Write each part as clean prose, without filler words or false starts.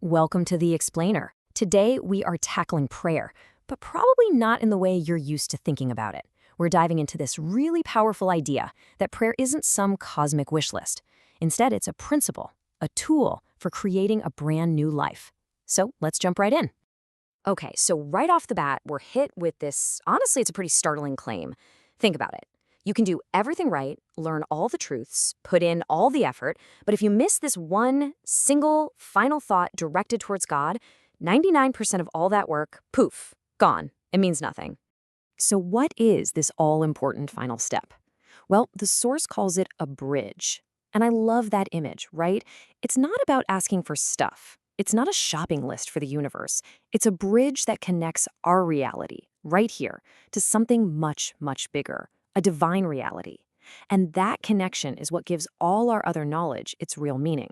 Welcome to The Explainer. Today, we are tackling prayer, but probably not in the way you're used to thinking about it. We're diving into this really powerful idea that prayer isn't some cosmic wish list. Instead, it's a principle, a tool for creating a brand new life. So let's jump right in. Okay, so right off the bat, we're hit with this. Honestly, it's a pretty startling claim. Think about it. You can do everything right, learn all the truths, put in all the effort, but if you miss this one single final thought directed towards God, 99% of all that work, poof, gone. It means nothing. So what is this all-important final step? Well, the source calls it a bridge. And I love that image, right? It's not about asking for stuff. It's not a shopping list for the universe. It's a bridge that connects our reality, right here, to something much, much bigger, a divine reality. And that connection is what gives all our other knowledge its real meaning.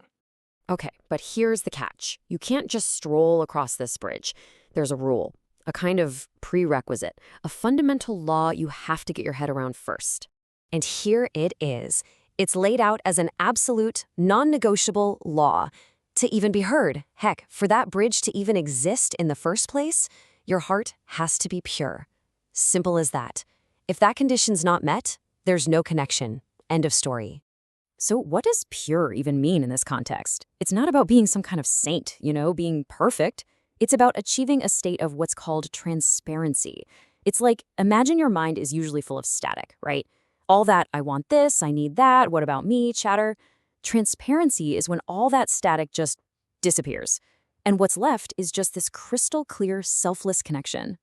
Okay, but here's the catch. You can't just stroll across this bridge. There's a rule, a kind of prerequisite, a fundamental law you have to get your head around first. And here it is. It's laid out as an absolute, non-negotiable law. To even be heard, heck, for that bridge to even exist in the first place, your heart has to be pure. Simple as that. If that condition's not met, there's no connection. End of story. So what does pure even mean in this context? It's not about being some kind of saint, being perfect. It's about achieving a state of what's called transparency. It's like, imagine your mind is usually full of static, right? All that, I want this, I need that, what about me, chatter. Transparency is when all that static just disappears. And what's left is just this crystal clear, selfless connection.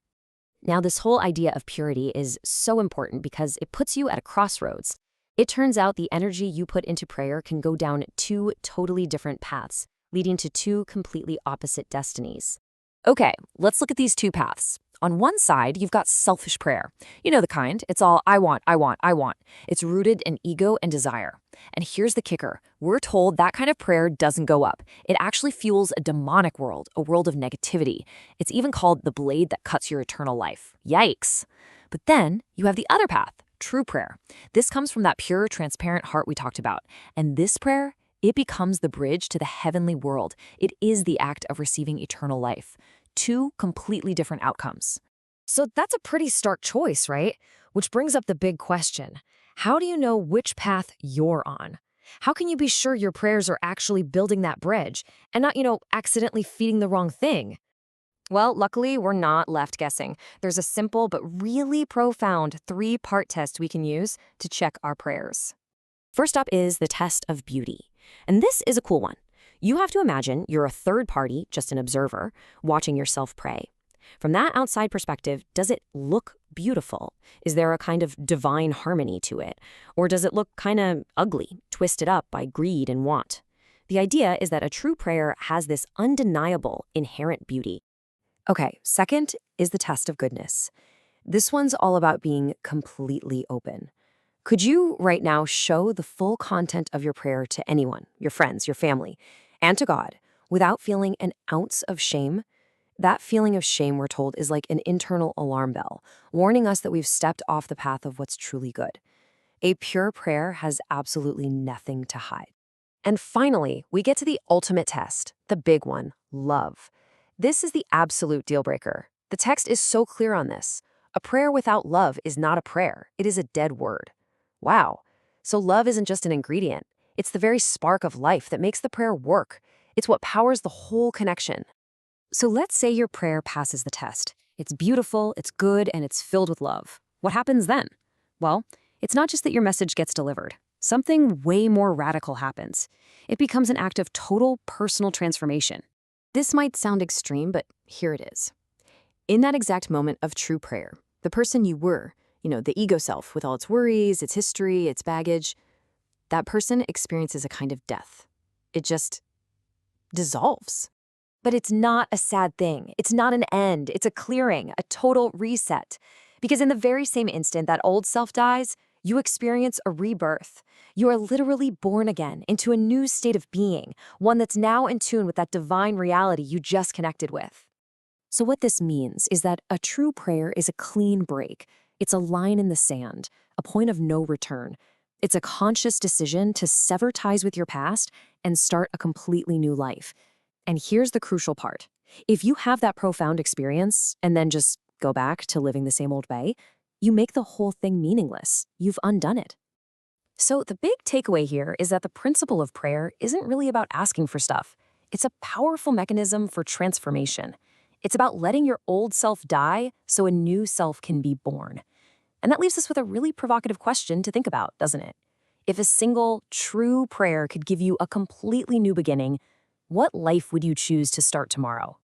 Now, this whole idea of purity is so important because it puts you at a crossroads. It turns out the energy you put into prayer can go down two totally different paths, leading to two completely opposite destinies. Okay, let's look at these two paths. On one side, you've got selfish prayer. You know the kind. It's all I want, I want, I want. It's rooted in ego and desire. And here's the kicker. We're told that kind of prayer doesn't go up. It actually fuels a demonic world, a world of negativity. It's even called the blade that cuts your eternal life. Yikes. But then you have the other path, true prayer. This comes from that pure, transparent heart we talked about. And this prayer, it becomes the bridge to the heavenly world. It is the act of receiving eternal life. Two completely different outcomes. So that's a pretty stark choice, right? Which brings up the big question. How do you know which path you're on? How can you be sure your prayers are actually building that bridge and not, accidentally feeding the wrong thing? Well, luckily, we're not left guessing. There's a simple but really profound three-part test we can use to check our prayers. First up is the test of beauty. And this is a cool one. You have to imagine you're a third party, just an observer, watching yourself pray. From that outside perspective, does it look beautiful? Is there a kind of divine harmony to it? Or does it look kind of ugly, twisted up by greed and want? The idea is that a true prayer has this undeniable, inherent beauty. Okay, second is the test of goodness. This one's all about being completely open. Could you right now show the full content of your prayer to anyone, your friends, your family, and to God, without feeling an ounce of shame? That feeling of shame, we're told, is like an internal alarm bell, warning us that we've stepped off the path of what's truly good. A pure prayer has absolutely nothing to hide. And finally, we get to the ultimate test, the big one, love. This is the absolute deal breaker. The text is so clear on this. A prayer without love is not a prayer. It is a dead word. Wow. So love isn't just an ingredient. It's the very spark of life that makes the prayer work. It's what powers the whole connection. So let's say your prayer passes the test. It's beautiful, it's good, and it's filled with love. What happens then? Well, it's not just that your message gets delivered. Something way more radical happens. It becomes an act of total personal transformation. This might sound extreme, but here it is. In that exact moment of true prayer, the person you were, the ego self with all its worries, its history, its baggage, that person experiences a kind of death. It just dissolves. But it's not a sad thing. It's not an end. It's a clearing, a total reset. Because in the very same instant that old self dies, you experience a rebirth. You are literally born again into a new state of being, one that's now in tune with that divine reality you just connected with. So what this means is that a true prayer is a clean break. It's a line in the sand, a point of no return. It's a conscious decision to sever ties with your past and start a completely new life. And here's the crucial part. If you have that profound experience and then just go back to living the same old way, you make the whole thing meaningless. You've undone it. So the big takeaway here is that the principle of prayer isn't really about asking for stuff. It's a powerful mechanism for transformation. It's about letting your old self die so a new self can be born. And that leaves us with a really provocative question to think about, doesn't it? If a single, true prayer could give you a completely new beginning, what life would you choose to start tomorrow?